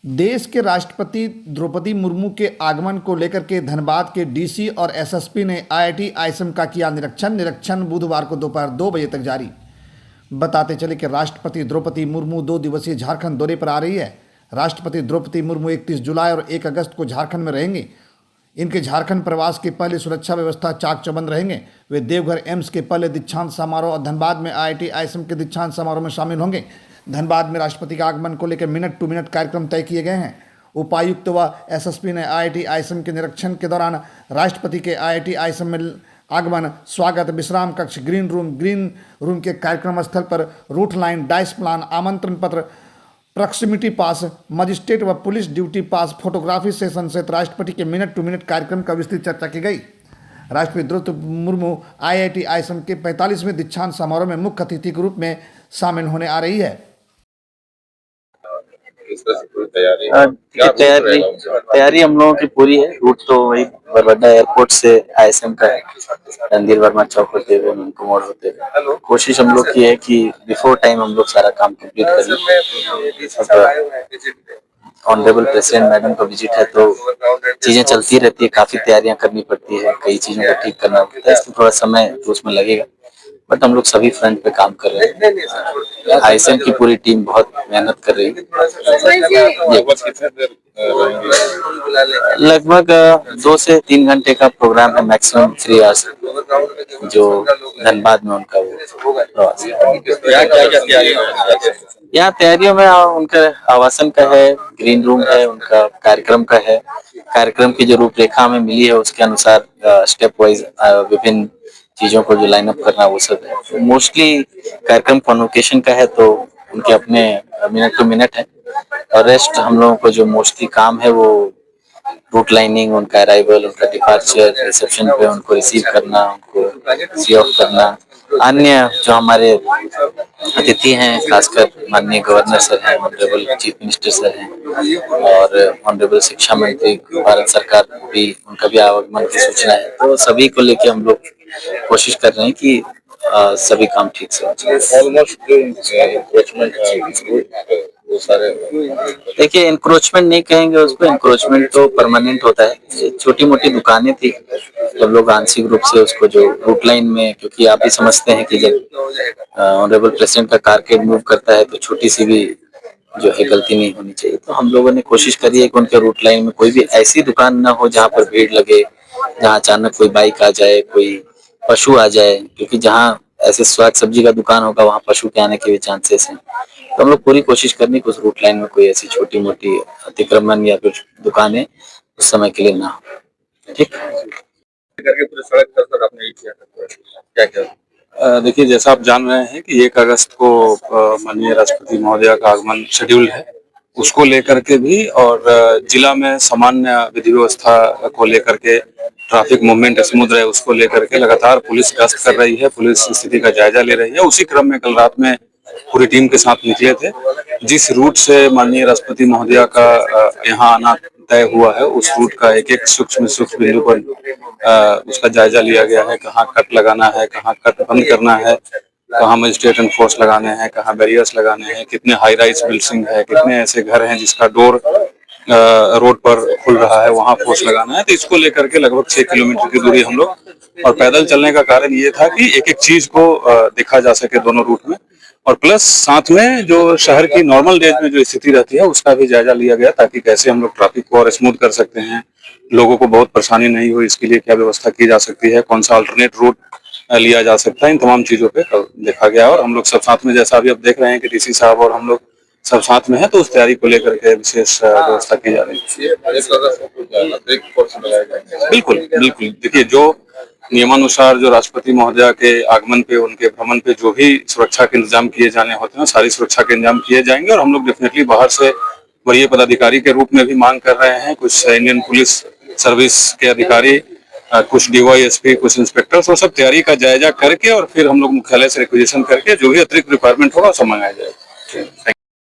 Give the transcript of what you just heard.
देश के राष्ट्रपति द्रौपदी मुर्मू के आगमन को लेकर के धनबाद के डीसी और एसएसपी ने आईआईटी आईएसएम का किया निरीक्षण बुधवार को दोपहर 2 बजे तक जारी। बताते चले कि राष्ट्रपति द्रौपदी मुर्मू 2 दिवसीय झारखंड दौरे पर आ रही है। राष्ट्रपति द्रौपदी मुर्मू 31 जुलाई और 1 अगस्त को झारखंड में रहेंगे। इनके झारखंड प्रवास के पहले सुरक्षा व्यवस्था चाक चौबंद रहेंगे। वे देवघर एम्स के पहले दीक्षांत समारोह और धनबाद में आईआईटी आईएसएम के दीक्षांत समारोह में शामिल होंगे। धनबाद में राष्ट्रपति के आगमन को लेकर मिनट टू मिनट कार्यक्रम तय किए गए हैं। उपायुक्त व एसएसपी ने आईआईटी आईएसएम के निरीक्षण के दौरान राष्ट्रपति के आईआईटी आईएसएम में आगमन, स्वागत, विश्राम कक्ष, ग्रीन रूम के कार्यक्रम स्थल पर रूट लाइन, डाइस प्लान, आमंत्रण पत्र, प्रॉक्सिमिटी पास, मजिस्ट्रेट व पुलिस ड्यूटी पास, फोटोग्राफी सेशन सहित राष्ट्रपति के मिनट टू मिनट कार्यक्रम का विस्तृत चर्चा की गई। राष्ट्रपति द्रौपदी मुर्मू आईआईटी आईएसएम के 45वें दीक्षांत समारोह में मुख्य अतिथि के रूप में शामिल होने आ रही है। तैयारी हम लोगों की पूरी है। रूट तो वही बरबड्डा एयरपोर्ट से आईएसएम का है, रणधीर वर्मा चौक होते हुए उनको मोड़ होते हुए। कोशिश हम लोग की है कि बिफोर टाइम हम लोग सारा काम कंप्लीट कर लें। ऑनरेबल प्रेसिडेंट मैडम का विजिट है तो चीजें चलती रहती है, काफी तैयारियां करनी पड़ती है, कई चीजों को ठीक करना होता है, इसमें थोड़ा समय तो उसमें लगेगा, बट हम लोग सभी फ्रंट पे काम कर रहे हैं। आईएसएम की पूरी टीम बहुत मेहनत कर रही है। लगभग 2 से 3 घंटे का प्रोग्राम है, मैक्सिमम 3 आवर्स जो धनबाद में उनका वो प्रवास है। यहाँ तैयारियों में उनका आवासन का है, ग्रीन रूम है, उनका कार्यक्रम का है। कार्यक्रम की जो रूपरेखा हमें मिली है उसके अनुसार स्टेप वाइज विभिन्न चीजों को जो लाइन अप करना वो सब है। तो मोस्टली कार्यक्रम कॉन्वोकेशन का है तो उनके अपने मिनट टू मिनट है, और रेस्ट हम लोगों को जो मोस्टली काम है वो रूट लाइनिंग, उनका अराइवल, उनका डिपार्चर, रिसेप्शन पे उनको रिसीव करना, उनको सी ऑफ करना, अन्य जो हमारे अतिथि हैं खासकर माननीय गवर्नर सर हैं, ऑनरेबल चीफ मिनिस्टर सर हैं और ऑनरेबल शिक्षा मंत्री भारत सरकार भी, उनका भी आगमन की सूचना है। तो सभी को लेके हम लोग कोशिश कर रहे हैं कि सभी काम ठीक से देखिए, इंक्रोचमेंट नहीं कहेंगे उसको, इंक्रोचमेंट तो परमानेंट होता है। छोटी मोटी दुकानें थी, जब लोग आंशिक रूप से उसको जो रूट लाइन में, क्योंकि आप भी समझते हैं कि जब ऑनरेबल प्रेसिडेंट का कारकेड मूव करता है तो छोटी सी भी जो है गलती नहीं होनी चाहिए। तो हम लोगों ने कोशिश करी है कि उनके रूट लाइन में कोई भी ऐसी दुकान ना हो जहाँ पर भीड़ लगे, जहाँ अचानक कोई बाइक आ जाए, कोई पशु आ जाए, क्योंकि जहाँ ऐसे स्वाद सब्जी का दुकान होगा वहाँ पशु के आने के भी चांसेस हैं। तो हम लोग पूरी कोशिश करनी कि उस रूट लाइन में कोई ऐसी छोटी मोटी अतिक्रमण या कुछ दुकानें उस समय के लिए ना हो। ठीक देखिए, जैसा आप जान रहे हैं कि 1 अगस्त को माननीय राष्ट्रपति महोदया का आगमन शेड्यूल है, उसको लेकर के भी, और जिला में सामान्य विधि व्यवस्था को लेकर के ट्रैफिक मूवमेंट स्मूथ रहे उसको लेकर के लगातार पुलिस गश्त कर रही है, पुलिस स्थिति का जायजा ले रही है। उसी क्रम में कल रात में पूरी टीम के साथ निकले थे। जिस रूट से माननीय राष्ट्रपति महोदया का यहाँ आना तय हुआ है, उस रूट का एक एक सूक्ष्म बिंदु पर उसका जायजा लिया गया है। कहाँ कट लगाना है, कहाँ कट बंद करना है, कहाँ मजिस्ट्रेट एंड फोर्स लगाने हैं, कहाँ बैरियर्स लगाने हैं, कितने हाई राइज बिल्डिंग है, कितने ऐसे घर हैं जिसका डोर रोड पर खुल रहा है, वहाँ फोर्स लगाना है। तो इसको लेकर के लगभग 6 किलोमीटर की दूरी हम लोग, और पैदल चलने का कारण ये था कि एक एक चीज को देखा जा सके दोनों रूट में, और प्लस साथ में जो शहर की नॉर्मल डेज में जो स्थिति रहती है उसका भी जायजा लिया गया, ताकि कैसे हम लोग ट्रैफिक को और स्मूथ कर सकते हैं, लोगों को बहुत परेशानी नहीं हो, इसके लिए क्या व्यवस्था की जा सकती है, कौन सा अल्टरनेट रूट लिया जा सकता है, इन तमाम चीजों पे देखा गया। और हम लोग सब साथ में, जैसा अभी आप देख रहे हैं कि डीसी साहब और हम लोग सब साथ में है, तो उस तैयारी को लेकर के विशेष व्यवस्था की जा रही है। बिल्कुल बिल्कुल, देखिए, जो नियमानुसार जो राष्ट्रपति महोदया के आगमन पे, उनके भ्रमण पे जो भी सुरक्षा के इंतजाम किए जाने होते हैं, सारी सुरक्षा के इंतजाम किए जाएंगे। और हम लोग डेफिनेटली बाहर से वरीय पदाधिकारी के रूप में भी मांग कर रहे हैं, कुछ इंडियन पुलिस सर्विस के अधिकारी, कुछ डीवाईएसपी, कुछ इंस्पेक्टर्स, वो सब तैयारी का जायजा करके और फिर हम लोग मुख्यालय से रिक्वेजिशन करके जो भी अतिरिक्त रिक्वायरमेंट होगा सब मंगाया जाएगा।